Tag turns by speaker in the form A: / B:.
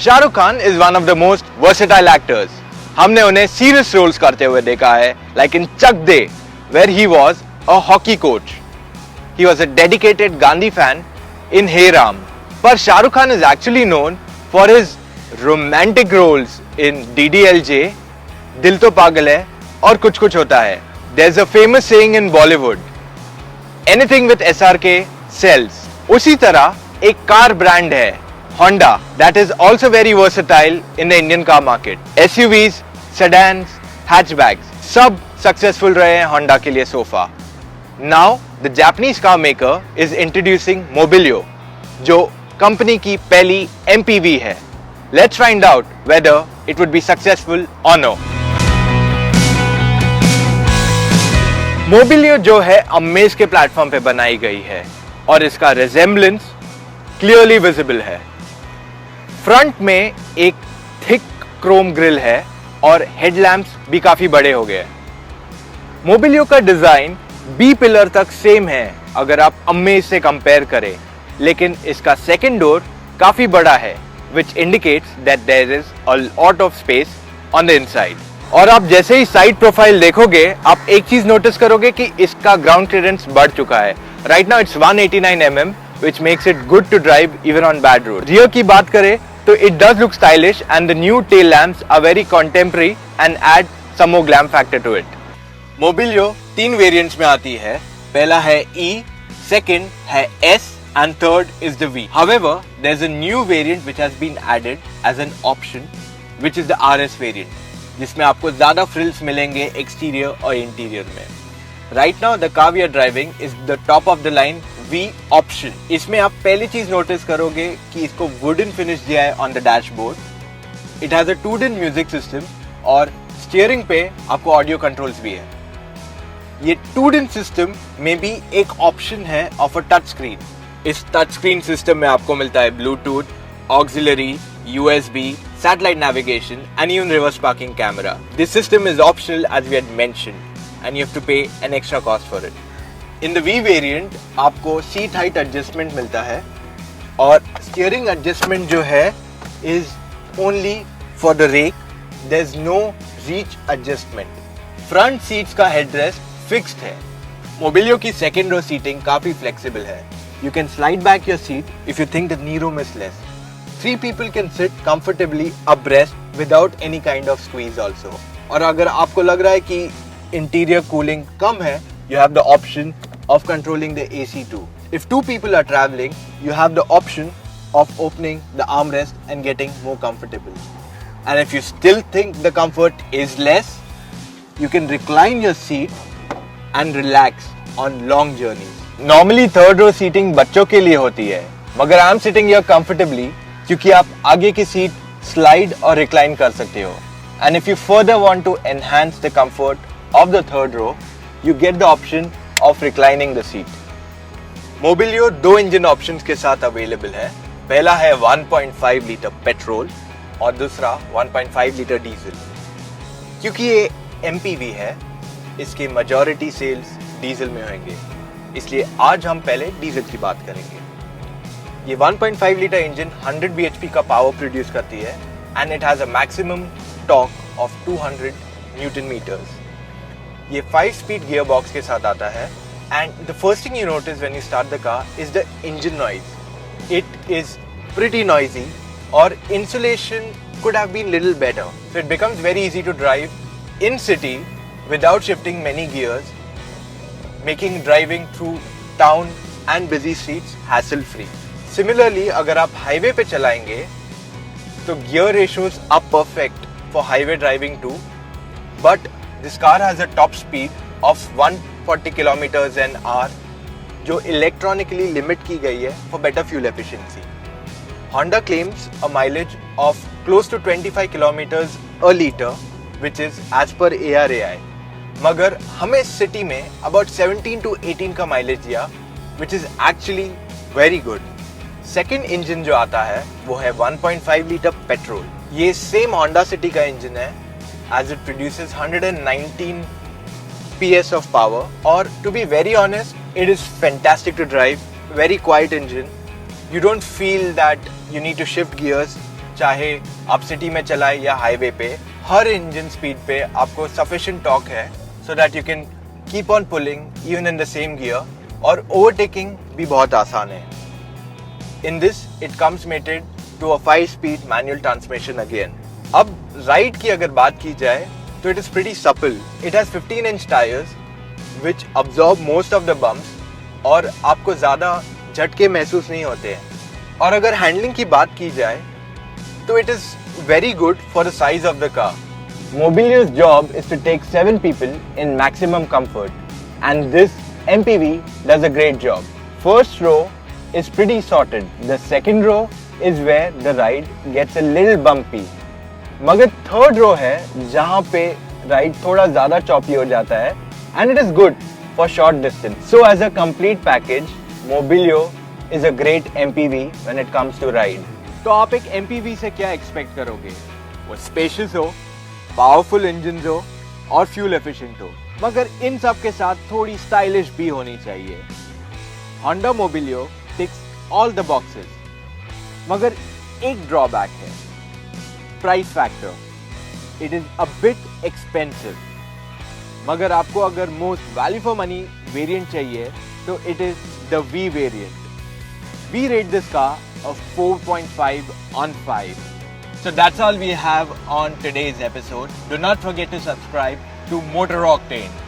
A: Shahrukh Khan is one of the most versatile actors. हमने उन्हें serious roles करते हुए देखा है, like in Chak De, where he was a hockey coach. He was a dedicated Gandhi fan in Hey Ram. पर Shahrukh Khan is actually known for his romantic roles in DDLJ, दिल तो पागल है और कुछ कुछ होता है. There's a famous saying in Bollywood, anything with SRK sells. उसी तरह एक कार ब्रांड है Honda that is also very versatile in the Indian car market. SUVs, sedans, hatchbacks सब successful रहे हैं Honda के लिए so far. Now the Japanese car maker is introducing Mobilio, जो कंपनी की पहली MPV है. Let's find out whether it would be successful or no. Mobilio जो है Amaze के प्लेटफॉर्म पे बनाई गई है और इसका रिजेम्बलेंस क्लियरली विजिबल है. फ्रंट में एक थिक क्रोम ग्रिल है और हेडलैम्प्स भी काफी बड़े हो गए. मोबिलियो का डिजाइन बी पिलर तक सेम है अगर आप अमेज से कंपेयर करें, लेकिन इसका सेकंड डोर काफी बड़ा है, which indicates that there is a lot of space on the inside. और आप जैसे ही साइड प्रोफाइल देखोगे, आप एक चीज नोटिस करोगे कि इसका ग्राउंड क्लियरेंस बढ़ चुका है. Right now it's 189 mm, which makes it good to drive even on bad roads. Rear की बात करें तो it does look stylish and the new tail lamps are very contemporary and add some more glam factor to it. Mobilio 3 variants में आती है. पहला है E, second है S and third is the V. However, there's a new variant which has been added as an option, which is the RS variant, जिसमें आपको ज़्यादा frills मिलेंगे exterior और interior में. Right now the car we are driving is the top of the line V option. इसमें आप पहली चीज नोटिस करोगे कि इसको वुडन फिनिश दिया है on the dashboard. It has a 2-din music system और स्टीयरिंग पे आपको ऑडियो कंट्रोल्स भी है. ये 2-din सिस्टम में भी एक ऑप्शन है ऑफ अ टच स्क्रीन. इस टच स्क्रीन सिस्टम में आपको मिलता है Bluetooth, auxiliary, USB, satellite navigation and even reverse parking camera. This system is optional as we had mentioned and you have to pay an extra cost for it. In the V variant आपको seat height adjustment मिलता है और steering adjustment जो है is only for the rake. There is no reach adjustment. Front seats का headrest fixed है. Mobilio की second row seating काफी फ्लेक्सिबल है. You can slide back your seat if you think the knee room is less. 3 people can sit comfortably abreast without any kind of squeeze also. और अगर आपको लग रहा है कि इंटीरियर कूलिंग कम है, you have the option of controlling the AC too. If 2 people are traveling, you have the option of opening the armrest and getting more comfortable. And if you still think the comfort is less, you can recline your seat and relax on long journeys. Normally third row seating बच्चों के लिए होती है, मगर I am sitting here comfortably क्योंकि आप आगे की सीट slide और recline कर सकते हो. And if you further want to enhance the comfort of the third row, you get the option of reclining the seat. Mobilio 2 engine options के साथ अवेलेबल है. पहला है 1.5 लीटर पेट्रोल और दूसरा 1.5 लीटर डीजल. क्योंकि ये MPV है, इसके मेजॉरिटी सेल्स डीजल में होंगे, इसलिए आज हम पहले डीजल की बात करेंगे. ये 1.5 लीटर इंजन 100 bhp का पावर प्रोड्यूस करती है and it has a maximum torque of 200 newton metres. ये 5-speed गियर बॉक्स के साथ आता है and the first thing you notice when you start the car is the engine noise. It is pretty noisy और insulation could have been little better. So it becomes very easy to drive in city without shifting many gears, making driving through town and busy streets hassle free. Similarly, अगर आप highway पे चलाएंगे तो gear ratios are perfect for highway driving too, but this car has a top speed of 140 kilometers an hour, जो electronically limit की गई है for better fuel efficiency. Honda claims a mileage of close to 25 kilometers a liter, which is as per ARAI. मगर हमें city में about 17 to 18 का mileage दिया, which is actually very good. Second engine जो आता है वो है 1.5 लीटर पेट्रोल. ये सेम Honda City का इंजन है as it produces 119 PS of power. और to be very honest, it is fantastic to drive. Very quiet engine. You don't feel that you need to shift gears चाहे आप city में चलाए या highway पे, हर engine speed पे आपको sufficient torque है so that you can keep on pulling even in the same gear, और ओवरटेकिंग भी बहुत आसान है। In this it comes mated to a 5-speed manual transmission again. अब राइड की अगर बात की जाए तो it is pretty supple. It has 15-inch tyres which absorb most of the bumps, और आपको ज्यादा झटके महसूस नहीं होते हैं। और अगर हैंडलिंग की बात की जाए तो it is very good for the size of the car. Mobilio's job is to take 7 people in maximum comfort, and this MPV does a great job. First row is pretty sorted. The second row is where the ride gets a little bumpy. मगर third row है जहाँ पे ride थोड़ा ज़्यादा choppy हो जाता है, and it is good for short distance. So as a complete package, Mobilio is a great MPV when it comes to ride. तो आप एक MPV से क्या एक्सपेक्ट करोगे? वो स्पेशियस हो, पावरफुल इंजन हो और फ्यूल एफिशिएंट हो, मगर इन सब के साथ थोड़ी स्टाइलिश भी होनी चाहिए। Honda Mobilio ticks all the boxes, मगर एक ड्रॉबैक है, price factor. It is a bit expensive, मगर आपको अगर most value for money variant चाहिए तो it is the V variant. We rate this car a 4.5 on 5. So that's all we have on today's episode. Do not forget to subscribe to Motor Octane.